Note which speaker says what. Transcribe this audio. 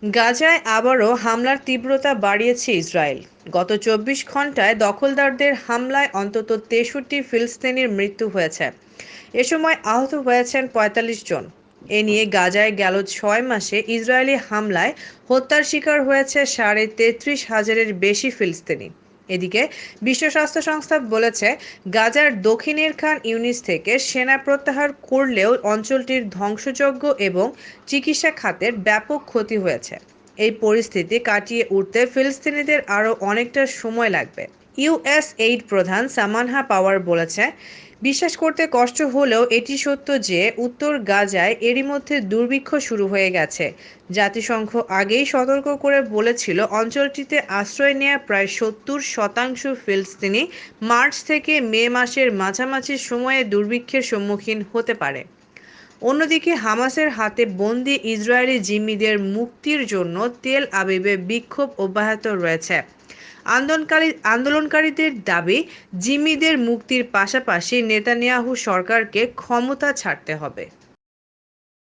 Speaker 1: গাজায় আবারও হামলার তীব্রতা বাড়িয়েছে ইসরায়েল। গত 24 ঘন্টায় দখলদারদের হামলায় অন্তত 63 ফিলিস্তিনির মৃত্যু হয়েছে। এ সময় আহত হয়েছেন ৪৫ জন। এ নিয়ে গাজায় গেল 6 মাসে ইসরায়েলি হামলায় হত্যার শিকার হয়েছে ৩৩,৫০০-এর বেশি ফিলিস্তিনি। এদিকে বিশ্ব স্বাস্থ্য সংস্থা বলেছে, গাজার দক্ষিণের খান ইউনিস থেকে সেনা প্রত্যাহার করলেও অঞ্চলটির ধ্বংসযজ্ঞ এবং চিকিৎসা খাতের ব্যাপক ক্ষতি হয়েছে। এই পরিস্থিতি কাটিয়ে উঠতে ফিলিস্তিনিদের আরও অনেকটা সময় লাগবে। ইউএসএইড প্রধান সামানহা পাওয়ার বলেছে, বিশ্বাস করতে কষ্ট হলেও এটি সত্য যে উত্তর গাজায় এরই মধ্যে দুর্ভিক্ষ শুরু হয়ে গেছে। জাতিসংঘ আগেই সতর্ক করে বলেছিল, অঞ্চলটিতে আশ্রয় নেওয়া প্রায় ৭০% ফিলিস্তিনি মার্চ থেকে মে মাসের মাঝামাঝি সময়ে দুর্ভিক্ষের সম্মুখীন হতে পারে। অন্যদিকে হামাসের হাতে বন্দী ইসরায়েলি জিম্মিদের মুক্তির জন্য তেল আবিবে বিক্ষোভ অব্যাহত রয়েছে। আন্দোলনকারীদের দাবি, জিম্মিদের মুক্তির পাশাপাশি নেতানিয়াহু সরকারকে ক্ষমতা ছাড়তে হবে।